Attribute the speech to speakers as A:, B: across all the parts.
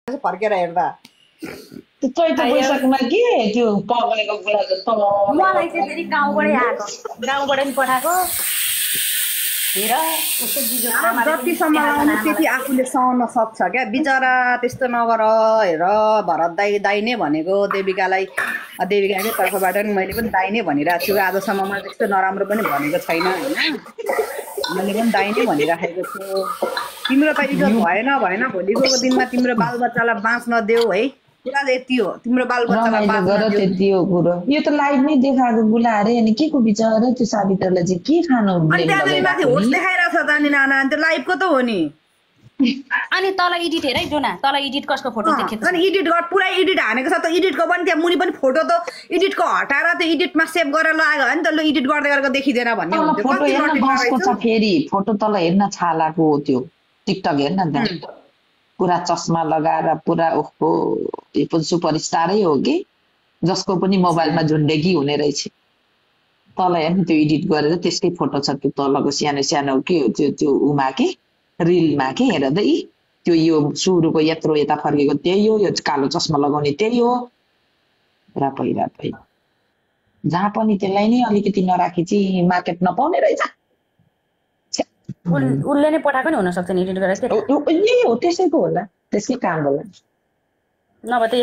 A: फर्केर हेर्दा
B: त्यो चैत वैशाखमा के त्यो पगलेको गुला जस्तो
C: मलाई चाहिँ फेरि गाउँबाटै आएको गाउँबाट नि पठाएको हेर उसको बिजो
A: जतिसम्म लाउनु त्यति आफूले सहन सक्छ क्या बिचरा त्यस्तो नगर हेर भरत दाई नै भनेको देविकालाई देविकाकै तर्फबाट नि मैले पनि दाई नै भनिरहेको छु आजसम्म मैले त्यस्तो नराम्रो पनि भनेको छैन होइन मैले पनि दाई नै भनिराखेको छु तिम्रो त इज्जत भएन भोलिको दिनमा तिम्रो बालबच्चालाई बाँच्न देऊ है कुरा यति हो तिम्रो बालबच्चालाई बाँच्न
B: त्यति हो कुरो यो त लाइभ नै देखाएको गुला अरे अनि के को बिचरा त्यो साबित्रलाई चाहिँ के खानु
A: अनि त्यहाँदेखि माथि होस देखाइरहेको छ त अनि नाना त्यो लाइभको त हो नि
C: अनि तल एडिट हेर है जोना तल एडिट कसको फोटो देखेको
A: अनि एडिट गर पुरै एडिट हानेको छ त एडिटको पनि त्यहाँ मुनि पनि फोटो त एडिटको हटाएर त्यो एडिटमा सेभ गरेर लाग्यो भने त ल एडिट गर्दै गरेको देखिँदैन भन्ने हुन्थ्यो
B: फोटो हेर्न बसको छ फेरि फोटो तल हेर्न छालाको हो त्यो टिकटक हेर्न त्यहाँ पुरा चस्मा लगाएर पुरा ओहो यो पनि सुपरस्टारै हो कि जसको पनि मोबाइलमा झुन्डेकी हुने रहेछ तल हेर्न त्यो एडिट गरेर त्यसकै फोटो छ त्यो तलको सानो सानो के हो त्यो उमा के रिलमा के हेर त त्यो यो सुरुको यत्रो यता फर्केको त्यही हो यो कालो चस्मा लगाउने त्यही हो रापै जहाँ पनि त्यसलाई नै अलिकति नराखी चाहिँ मार्केट नपाउने रहेछ
C: उसले नै पठाएको नि हुनसक्छ नि एडिट गरेर
B: यही हो त्यसैको होला त्यसकै काम होला
C: नभए त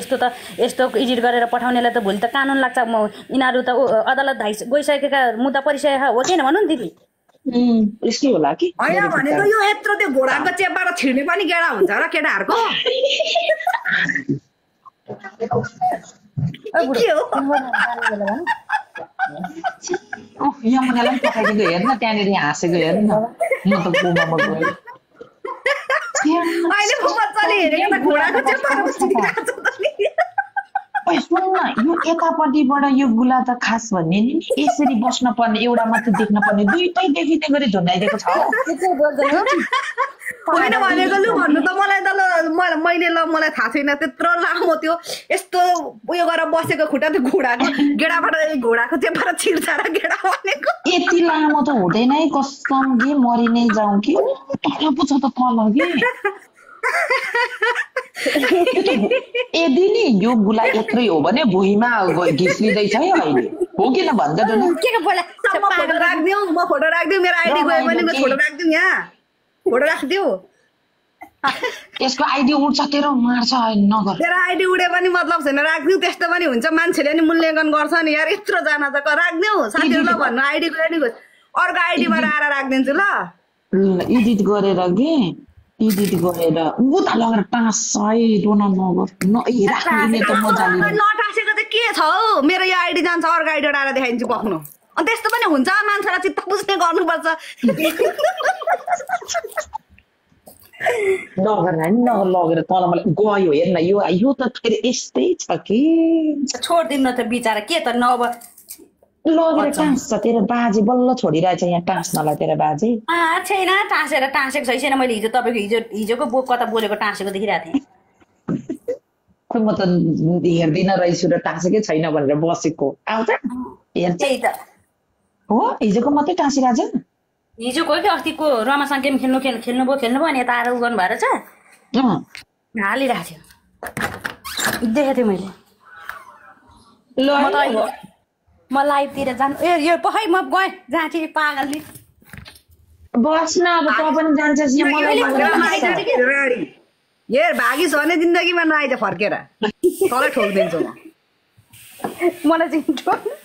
C: यस्तो एडिट गरेर पठाउनेलाई त भोलि त कानुन लाग्छ यिनीहरू त अदालत गइसकेका मुद्दा परिसकेका हो कि भनौँ न दिदी
B: यस्तै होला कि
A: होइन भनेको यो यत्रो त्यो घोडाको चेपबाट छिर्ने पनि गेडा हुन्छ र केटाहरूको
B: यमुनालाई पनि पठाइदिएको हेर्न त्यहाँनिर हाँसेको हेर्न म त कोमामा गएँ
A: अहिले म मजाले हेरेको त घोडाको चेपबाट छिरिरहेको छ त नि
B: सुन्न यो यतापट्टिबाट यो गुला त खास भन्ने नि यसरी बस्न पर्ने एउटा मात्रै देख्न पर्ने दुईटै देखिने गरी झुन्डाइदिएको छ
A: होइन भनेको लु भन्नु त मलाई त मैले मलाई थाहा छैन त्यत्रो लामो त्यो यस्तो उयो गरेर बसेको खुट्टा त्यो गेडाबाट घोडाको चेपबाट छिर्छ र गेडा भनेको
B: यति लामो त हुँदैन है कसम कि मरि नै जाउँ कि तल पो छ त तल कि यदि नि यो गुला यत्रै हो भने भुइँमा घिस्लिँदैछ है अहिले हो किन भन्छ
A: फोटो राखिदिउँ म फोटो राखिदिउँ मेरो आइडी गयो भने म फोटो राखिदिउँ यहाँ फोटो राखिदिउ
B: यसको आइडी उड्छ तेरो मार्छ नगर
A: तेरो आइडी उडे पनि मतलब छैन राखिदिउँ त्यस्तो पनि हुन्छ मान्छेले नि मूल्याङ्कन गर्छ नि यार यत्रो जना त राखिदिउँ साथीहरूलाई भन्नु आइडी गयो नि अर्को आइडीबाट आएर राखिदिन्छु ल
B: एडिट गरेर के एडिट गरेर ऊ त लगेर टाँस है रोना नगर राख्ने त मजाले
A: नटासेको त के छ हौ मेरो यो आइडी जान्छ अर्को आइडीबाट आएर देखाइदिन्छु पख्नु अनि त्यस्तो पनि हुन्छ मान्छेलाई चित्त बुझ्ने गर्नुपर्छ
B: नगर लगेर तल मलाई गयो हेर्न यो त फेरि यस्तै छ कि
C: छोडिदिनु त बिचारा के त नभ
B: लगेर टाँस्छ तेरो बाजे बल्ल छोडिरहेछ यहाँ टाँस्नलाई तेरो बाजे
C: छैन टाँसेको छैन मैले हिजो तपाईँको हिजोको कता बोलेको टाँसेको देखिरहेको थिएँ
B: खोइ म त हेर्दिनँ रहेछु र टाँसेकै छैन भनेर बसेको आउँछ हेर्छ
C: त्यही त
B: हो हिजोको मात्रै टाँसिरहेछ
C: हिजोको कि अस्तिको रमासँग गेम खेल्नुभयो अनि यता आएर उ गर्नु भएर छ हालिरहेको थियो देखेको थिएँ मैले म लाइभतिर जानु यो पखै म गएँ जहाँ चाहिँ पागलले
B: बस्न अब त पनि जान्छस्
A: यहाँ भागिस् भने जिन्दगीमा नआइज फर्केर तलै ठोकिदिन्छु म
C: मलाई चाहिँ